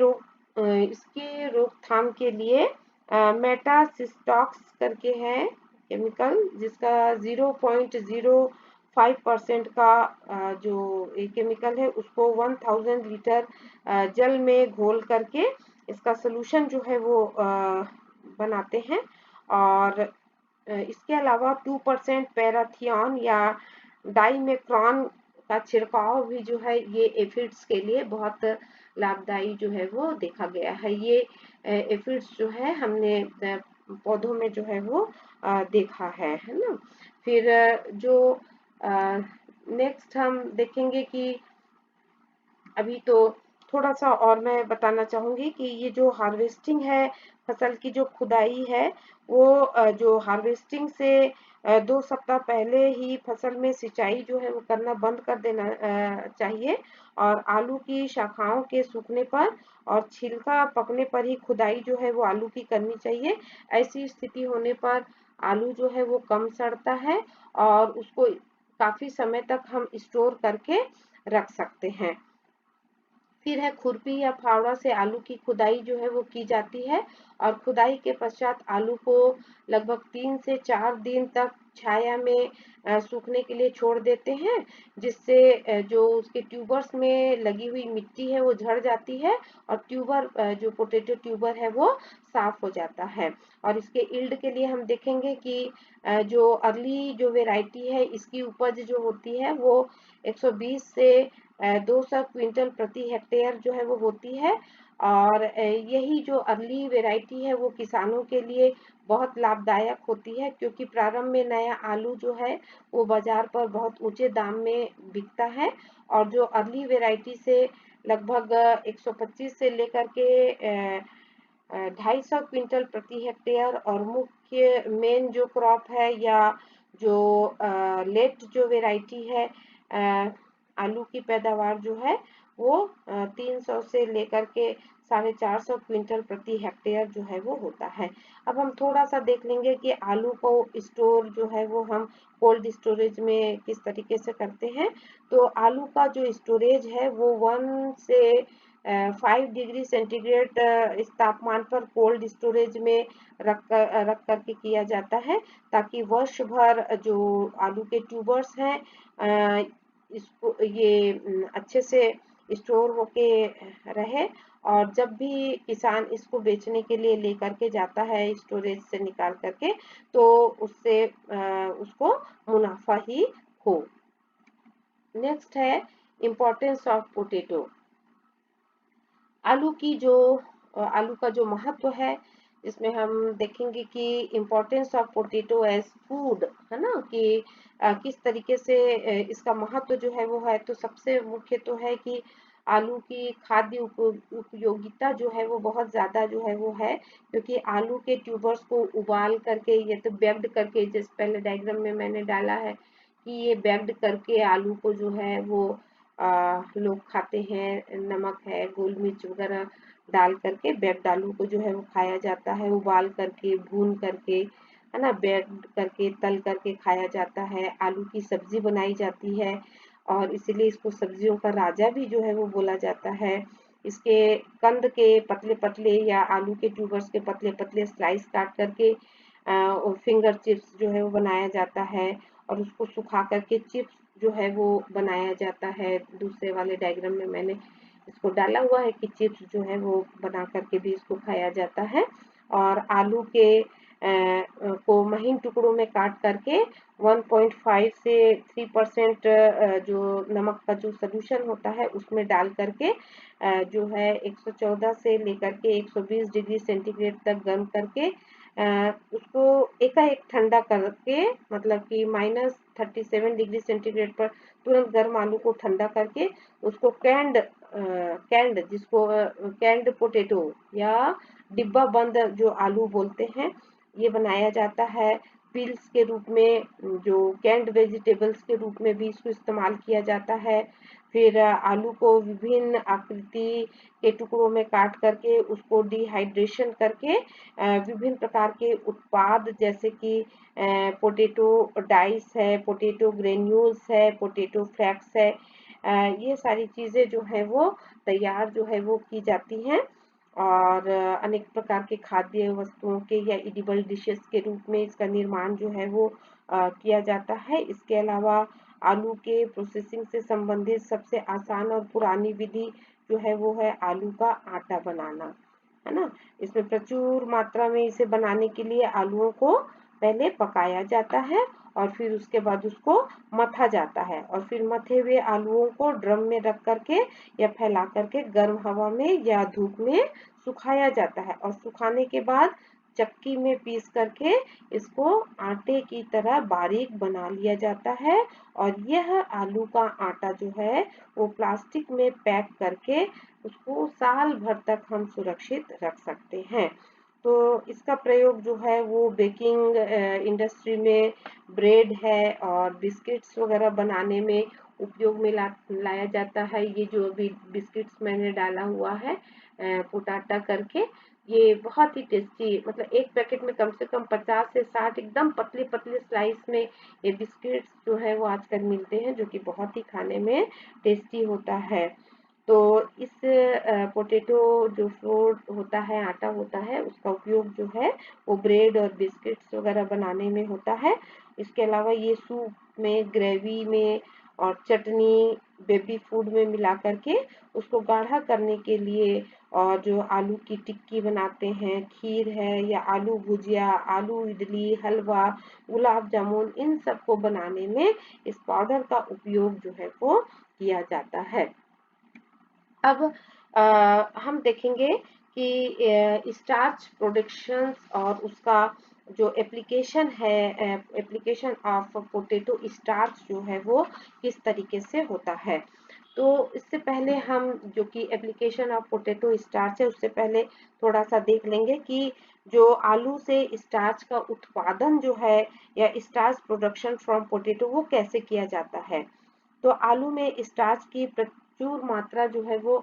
रोकथाम के लिए मेटासिस्टॉक्स करके है केमिकल, जिसका 0.05% का जो केमिकल है उसको 1000 लीटर जल में घोल करके इसका सोल्यूशन जो है वो बनाते हैं। और इसके अलावा 2% पैराथियन या डाइमेक्रॉन का छिड़काव भी जो है ये एफिड्स के लिए बहुत लाभदायी जो है वो देखा गया है। ये एफिड्स जो है हमने पौधों में जो है वो देखा है ना। फिर जो नेक्स्ट हम देखेंगे कि अभी तो थोड़ा सा और मैं बताना चाहूंगी कि ये जो हार्वेस्टिंग है, फसल की जो खुदाई है, वो जो हार्वेस्टिंग से 2 सप्ताह पहले ही फसल में सिंचाई जो है वो करना बंद कर देना चाहिए। और आलू की शाखाओं के सूखने पर और छिलका पकने पर ही खुदाई जो है वो आलू की करनी चाहिए। ऐसी स्थिति होने पर आलू जो है वो कम सड़ता है और उसको काफी समय तक हम स्टोर करके रख सकते हैं। फिर है खुरपी या फावड़ा से आलू की खुदाई जो है वो की जाती है और खुदाई के पश्चात आलू को लगभग 3 से 4 दिन तक छाया में सूखने के लिए छोड़ देते हैं, जिससे जो उसके ट्यूबर्स में लगी हुई मिट्टी है वो झड़ जाती है और ट्यूबर जो पोटैटो ट्यूबर है वो साफ हो जाता है। और इसके यील्ड के लिए हम देखेंगे कि जो अर्ली जो वेराइटी है इसकी उपज जो होती है वो 120 से 200 क्विंटल प्रति हेक्टेयर जो है वो होती है। और यही जो अर्ली वेराइटी है वो किसानों के लिए बहुत लाभदायक होती है, क्योंकि प्रारंभ में नया आलू जो है वो बाजार पर बहुत ऊंचे दाम में बिकता है। और जो अर्ली वेराइटी से लगभग 125 से लेकर के 250 क्विंटल प्रति हेक्टेयर और मुख्य मेन जो क्रॉप है या जो लेट जो वेराइटी है आलू की पैदावार जो है वो 300 से लेकर के 450 क्विंटल प्रति हेक्टेयर जो है वो होता है। अब हम थोड़ा सा देख लेंगे कि आलू को स्टोर जो है वो हम कोल्ड स्टोरेज में किस तरीके से करते हैं। तो आलू का जो स्टोरेज है वो 1 से 5 डिग्री सेंटीग्रेड इस तापमान पर कोल्ड स्टोरेज में रख करके किया जाता है, ताकि वर्ष भर जो आलू के ट्यूबर्स हैं इसको ये अच्छे से स्टोर होके रहे। और जब भी किसान इसको बेचने के लिए लेकर के जाता है स्टोरेज से निकाल करके, तो उससे उसको मुनाफा ही हो। नेक्स्ट है इम्पोर्टेंस ऑफ पोटैटो। आलू का जो महत्व है, इसमें हम देखेंगे कि importance of potato as food है ना, कि किस तरीके से इसका महत्व जो है वो है। तो सबसे मुख्य तो है कि आलू की खाद्य उपयोगिता जो है वो बहुत ज्यादा जो है वो है, क्योंकि आलू के ट्यूबर्स को उबाल करके या तो बेक्ड करके, जैसे पहले डायग्राम में मैंने डाला है कि ये बेक्ड करके आलू को जो है वो लोग खाते हैं। नमक है, गोल मिर्च वगैरह डाल करके बेक्ड आलू को जो है वो खाया जाता है, उबाल करके, भून करके, है ना, बेक्ड करके, तल करके खाया जाता है। आलू की सब्जी बनाई जाती है और इसीलिए इसको सब्जियों का राजा भी जो है वो बोला जाता है। इसके कंद के पतले पतले या आलू के ट्यूबर्स के पतले पतले स्लाइस काट करके फिंगर चिप्स जो है वो बनाया जाता है और उसको सुखा करके चिप्स जो है वो बनाया जाता है। दूसरे वाले डायग्राम में मैंने इसको डाला हुआ है कि चिप्स जो है वो बना करके भी इसको खाया जाता है। और आलू के को महीन टुकड़ों में काट करके 1.5 से 3% जो नमक का जो सोल्यूशन होता है उसमें डाल करके जो है 114 से लेकर के 120 डिग्री सेंटीग्रेड तक गर्म करके उसको एकाएक ठंडा करके, मतलब कि -37 डिग्री सेंटीग्रेड पर तुरंत गर्म आलू को ठंडा करके उसको कैंड पोटैटो या डिब्बा बंद जो आलू बोलते हैं, ये बनाया जाता है। पील्स के रूप में, जो कैंड वेजिटेबल्स के रूप में भी इसको इस्तेमाल किया जाता है। फिर आलू को विभिन्न आकृति के टुकड़ों में काट करके उसको डिहाइड्रेशन करके विभिन्न प्रकार के उत्पाद जैसे कि पोटैटो डाइस है, पोटैटो ग्रेन्यूल्स है, पोटैटो फ्लैक्स है, ये सारी चीजें जो है वो तैयार जो है वो की जाती हैं। और अनेक प्रकार के खाद्य वस्तुओं के या एडिबल डिशेस के रूप में इसका निर्माण जो है वो किया जाता है। इसके अलावा आलू के प्रोसेसिंग से संबंधित सबसे आसान और पुरानी विधि जो है वो है आलू का आटा बनाना, है ना। इसमें प्रचुर मात्रा में इसे बनाने के लिए आलूओं को पहले पकाया जाता है और फिर उसके बाद उसको मथा जाता है और फिर मथे हुए आलूओं को ड्रम में रख करके या फैला करके गर्म हवा में या धूप में सुखाया जाता है और सुखाने के बाद चक्की में पीस करके इसको आटे की तरह बारीक बना लिया जाता है। और यह आलू का आटा जो है वो प्लास्टिक में पैक करके उसको साल भर तक हम सुरक्षित रख सकते हैं। तो इसका प्रयोग जो है वो बेकिंग इंडस्ट्री में ब्रेड है और बिस्किट्स वगैरह बनाने में उपयोग में लाया जाता है। ये जो अभी बिस्किट्स मैंने डाला हुआ है पोटाटा करके, ये बहुत ही टेस्टी, मतलब एक पैकेट में कम से कम 50 से 60 एकदम पतले पतले स्लाइस में ये बिस्किट्स जो है वो आजकल मिलते हैं, जो कि बहुत ही खाने में टेस्टी होता है। तो इस पोटैटो जो फ्लोर होता है, आटा होता है, उसका उपयोग जो है वो ब्रेड और बिस्किट्स वगैरह बनाने में होता है। इसके अलावा ये सूप में, ग्रेवी में और चटनी, बेबी फूड में मिला करके उसको गाढ़ा करने के लिए, और जो आलू की टिक्की बनाते हैं, खीर है या आलू भुजिया, आलू इडली, हलवा, गुलाब जामुन, इन सब को बनाने में इस पाउडर का उपयोग जो है वो किया जाता है। अब हम देखेंगे कि स्टार्च प्रोडक्शन और उसका जो एप्लीकेशन है, एप्लीकेशन ऑफ पोटैटो स्टार्च जो है वो किस तरीके से होता है। तो इससे पहले हम जो कि एप्लीकेशन ऑफ पोटैटो स्टार्च है, उससे पहले थोड़ा सा देख लेंगे कि जो आलू से स्टार्च का उत्पादन जो है या स्टार्च प्रोडक्शन फ्रॉम पोटैटो वो कैसे किया जाता है। तो आलू में स्टार्च की प्रचुर मात्रा जो है वो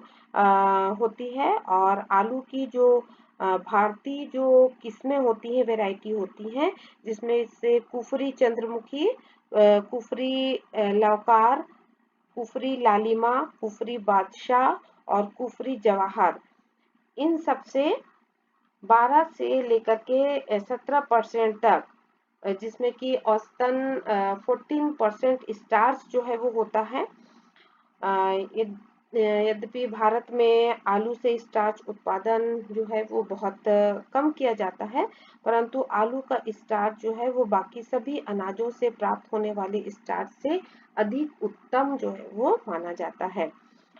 होती है, और आलू की जो भारतीय जो किस्में होती हैं, वैरायटी होती हैं, जिसमें से कुफरी चंद्रमुखी, कुफरी लौकार, कुफरी लालिमा, कुफरी बादशाह और कुफरी जवाहर, इन सब से 12 से लेकर के 17% तक, जिसमें कि औसतन 14% स्टार्च जो है वो होता है। यद्यपि भारत में आलू से स्टार्च उत्पादन जो है वो बहुत कम किया जाता है, परंतु आलू का स्टार्च जो है वो बाकी सभी अनाजों से प्राप्त होने वाले स्टार्च से अधिक उत्तम जो है वो माना जाता है।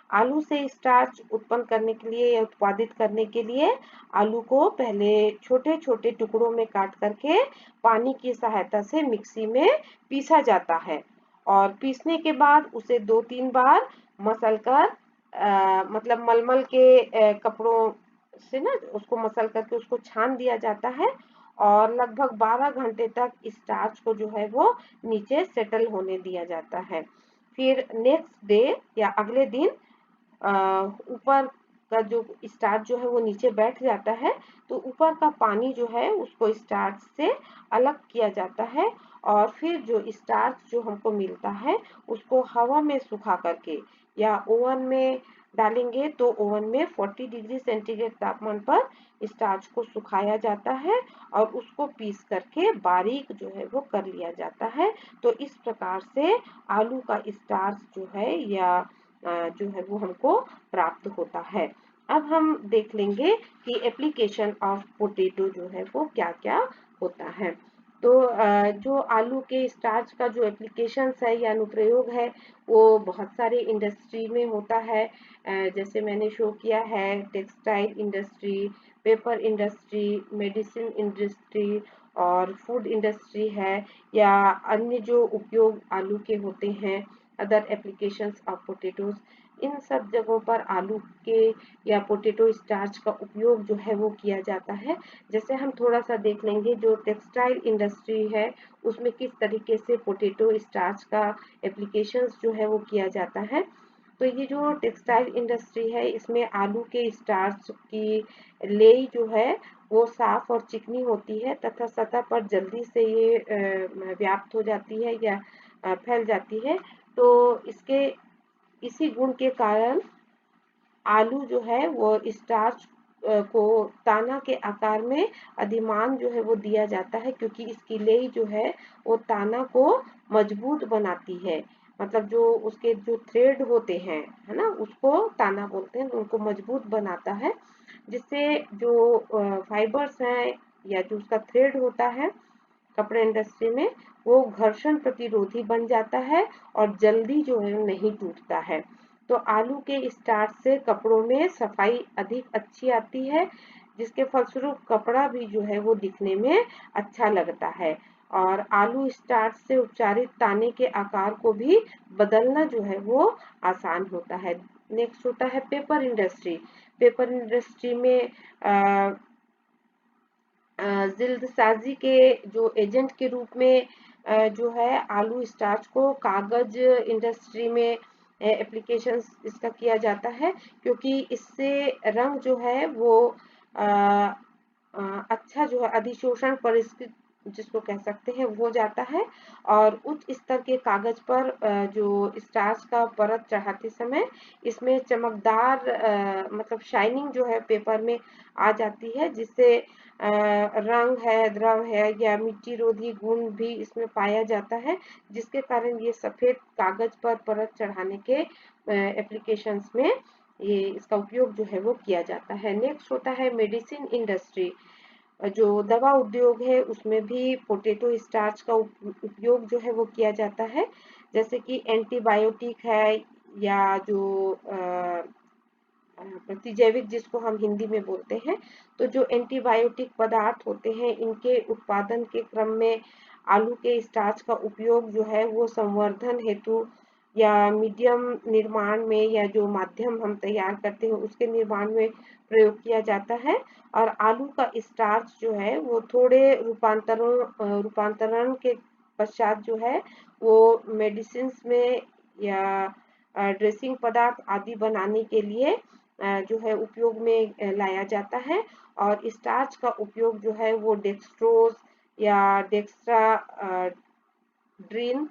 आलू से स्टार्च उत्पन्न करने के लिए या उत्पादित करने के लिए आलू को पहले छोटे छोटे टुकड़ों में काट करके पानी की सहायता से मिक्सी में पीसा जाता है, और पीसने के बाद उसे 2-3 बार मसल कर मतलब मलमल के कपड़ों से ना उसको मसल करके उसको छान दिया जाता है, और लगभग 12 घंटे तक स्टार्च को जो है वो नीचे सेटल होने दिया जाता है। फिर नेक्स्ट डे या अगले दिन ऊपर का जो स्टार्च जो है वो नीचे बैठ जाता है, तो ऊपर का पानी जो है उसको स्टार्च से अलग किया जाता है, और फिर जो स्टार्च जो हमको मिलता है उसको हवा में सुखा करके या ओवन में डालेंगे, तो ओवन में 40 डिग्री सेंटीग्रेड तापमान पर स्टार्च को सुखाया जाता है और उसको पीस करके बारीक जो है वो कर लिया जाता है। तो इस प्रकार से आलू का स्टार्च जो है या जो है वो हमको प्राप्त होता है। अब हम देख लेंगे कि एप्लीकेशन ऑफ पोटैटो जो है वो क्या क्या होता है। तो जो आलू के स्टार्च का जो एप्लीकेशंस है या अनुप्रयोग है वो बहुत सारे इंडस्ट्री में होता है। जैसे मैंने शो किया है, textile industry, paper industry, medicine industry और फूड इंडस्ट्री है, या अन्य जो उपयोग आलू के होते हैं, अदर एप्लीकेशंस ऑफ पोटैटोज, इन सब जगहों पर आलू के या पोटैटो स्टार्च का उपयोग जो है वो किया जाता है। जैसे हम थोड़ा सा देख लेंगे जो टेक्सटाइल इंडस्ट्री है उसमें किस तरीके से पोटैटो स्टार्च का एप्लीकेशंस जो है वो किया जाता है। तो ये जो टेक्सटाइल इंडस्ट्री है इसमें आलू के स्टार्च की लेई जो है वो साफ और चिकनी होती है तथा सतह पर जल्दी से ये व्याप्त हो जाती है या फैल जाती है। तो इसके इसी गुण के कारण आलू जो है वो स्टार्च को ताना के आकार में अधिमान जो है वो दिया जाता है, क्योंकि इसकी लेई जो है वो ताना को मजबूत बनाती है। मतलब जो उसके जो थ्रेड होते हैं, है ना, उसको ताना बोलते हैं, उनको मजबूत बनाता है, जिससे जो फाइबर्स हैं या जो उसका थ्रेड होता है कपड़े इंडस्ट्री में, वो घर्षण प्रतिरोधी बन जाता है और जल्दी जो है नहीं टूटता है। तो आलू के स्टार्च से कपड़ों में सफाई अधिक अच्छी आती है, जिसके फलस्वरूप कपड़ा भी जो है वो दिखने में अच्छा लगता है। और आलू स्टार्च से उपचारित ताने के आकार को भी बदलना जो है वो आसान होता है। नेक्स्ट होता है पेपर इंडस्ट्री। पेपर इंडस्ट्री में जिल्दसाजी के जो एजेंट के रूप में जो है आलू स्टार्च को कागज इंडस्ट्री में एप्लीकेशन इसका किया जाता है, क्योंकि इससे रंग जो है वो अच्छा जो है अधिशोषण परिस्थिति जिसको कह सकते हैं वो जाता है। और उच्च स्तर के कागज पर जो स्टार्च का परत चढ़ाते समय इसमें चमकदार मतलब शाइनिंग जो है पेपर में आ जाती है, जिससे रंग है, द्रव है या मिट्टी रोधी गुण भी इसमें पाया जाता है, जिसके कारण ये सफेद कागज पर परत चढ़ाने के एप्लीकेशंस में ये इसका उपयोग जो है वो किया जाता है। नेक्स्ट होता है मेडिसिन इंडस्ट्री। जो दवा उद्योग है उसमें भी पोटैटो स्टार्च का उपयोग जो है वो किया जाता है, जैसे कि एंटीबायोटिक है या जो प्रतिजैविक जिसको हम हिंदी में बोलते हैं। तो जो एंटीबायोटिक पदार्थ होते हैं इनके उत्पादन के क्रम में आलू के स्टार्च का उपयोग जो है वो संवर्धन हेतु या मीडियम निर्माण में या जो माध्यम हम तैयार करते हैं उसके निर्माण में प्रयोग किया जाता है। और आलू का स्टार्च जो है वो थोड़े रूपांतरण के पश्चात जो है वो मेडिसिन में या ड्रेसिंग पदार्थ आदि बनाने के लिए जो है उपयोग में लाया जाता है। और स्टार्च का उपयोग जो है वो डेक्सट्रोज या डेक्स्ट्रा ड्रीन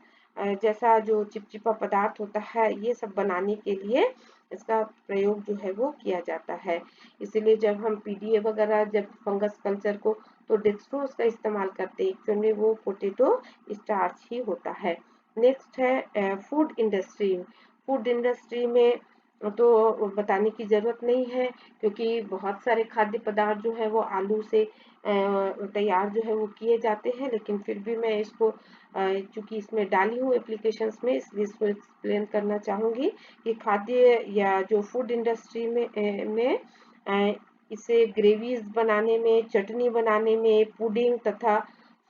जैसा जो चिपचिपा पदार्थ होता है ये सब बनाने के लिए इसका प्रयोग जो है वो किया जाता है। इसीलिए जब हम पीडीए वगैरह जब फंगस कल्चर को तो डेक्सट्रोज का इस्तेमाल करते हैं, क्योंकि वो पोटैटो स्टार्च ही होता है। नेक्स्ट है फूड इंडस्ट्री। फूड इंडस्ट्री में तो बताने की जरूरत नहीं है, क्योंकि बहुत सारे खाद्य पदार्थ जो है वो आलू से तैयार जो है वो किए जाते हैं, लेकिन फिर भी मैं इसको चूंकि इसमें डाली हूँ एप्लीकेशंस में इसलिए इसको एक्सप्लेन करना चाहूंगी कि खाद्य या जो फूड इंडस्ट्री में इसे ग्रेवीज बनाने में, चटनी बनाने में, पुडिंग तथा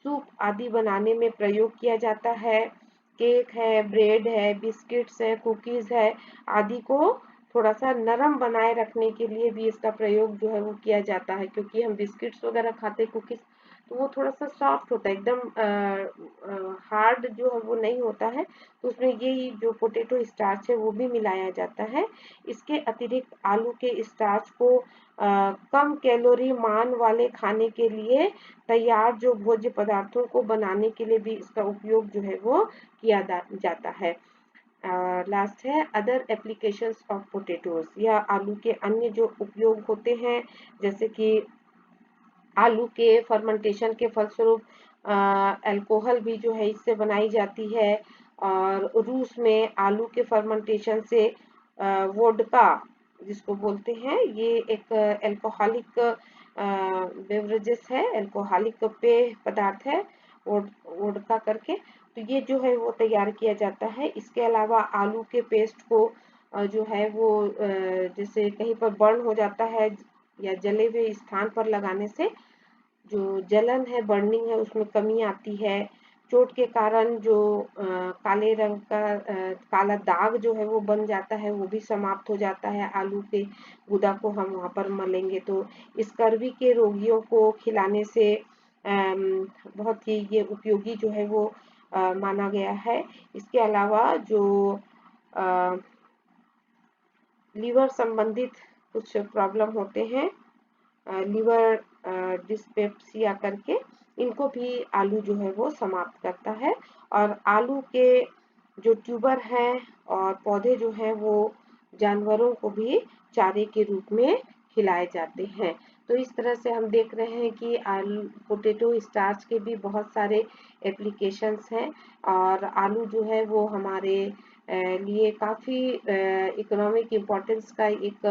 सूप आदि बनाने में प्रयोग किया जाता है। केक है, ब्रेड है, बिस्किट्स है, कुकीज है आदि को थोड़ा सा नरम बनाए रखने के लिए भी इसका प्रयोग जो है वो किया जाता है, क्योंकि हम बिस्किट्स वगैरह खाते कुकीज तो वो थोड़ा सा सॉफ्ट होता है, एकदम हार्ड जो है वो नहीं होता है, तो उसमें ये जो पोटैटो स्टार्च है वो भी मिलाया जाता है। इसके अतिरिक्त आलू के स्टार्च को कम कैलोरी मान वाले खाने के लिए तैयार जो भोज्य पदार्थों को बनाने के लिए भी इसका उपयोग जो है वो किया जाता है। लास्ट है अदर एप्लीकेशंस ऑफ पोटैटोज, या आलू के अन्य जो उपयोग होते हैं, जैसे कि आलू के फर्मेंटेशन के फलस्वरूप अल्कोहल भी जो है इससे बनाई जाती है। और रूस में आलू के फर्मेंटेशन से वोडका जिसको बोलते हैं ये एक अल्कोहलिक बेवरेजेस है, अल्कोहलिक पेय पदार्थ है वोडका करके, तो ये जो है वो तैयार किया जाता है। इसके अलावा आलू के पेस्ट को जो है वो जैसे कहीं पर बर्न हो जाता है या जले हुए स्थान पर लगाने से जो जलन है, बर्निंग है उसमें कमी आती है। चोट के कारण जो काले रंग का काला दाग जो है वो बन जाता है वो भी समाप्त हो जाता है। आलू के गुदा को हम वहां पर मलेंगे तो स्कर्वी के रोगियों को खिलाने से बहुत ही ये उपयोगी जो है वो माना गया है। इसके अलावा जो लीवर संबंधित कुछ प्रॉब्लम होते हैं, लिवर डिस्पेप्सिया करके, इनको भी आलू जो है वो समाप्त करता है। और आलू के जो ट्यूबर हैं और पौधे जो हैं वो जानवरों को भी चारे के रूप में खिलाए जाते हैं। तो इस तरह से हम देख रहे हैं कि आलू पोटैटो स्टार्च के भी बहुत सारे एप्लीकेशंस हैं, और आलू जो है वो हमारे लिए काफ़ी इकोनॉमिक इम्पोर्टेंस का एक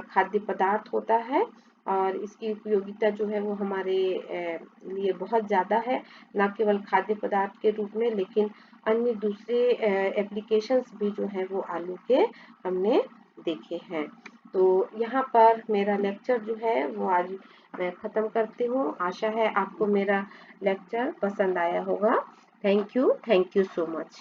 खाद्य पदार्थ होता है। और इसकी उपयोगिता जो है वो हमारे लिए बहुत ज़्यादा है, न केवल खाद्य पदार्थ के रूप में लेकिन अन्य दूसरे एप्लीकेशंस भी जो है वो आलू के हमने देखे हैं। तो यहाँ पर मेरा लेक्चर जो है वो आज मैं ख़त्म करती हूँ। आशा है आपको मेरा लेक्चर पसंद आया होगा। Thank you so much.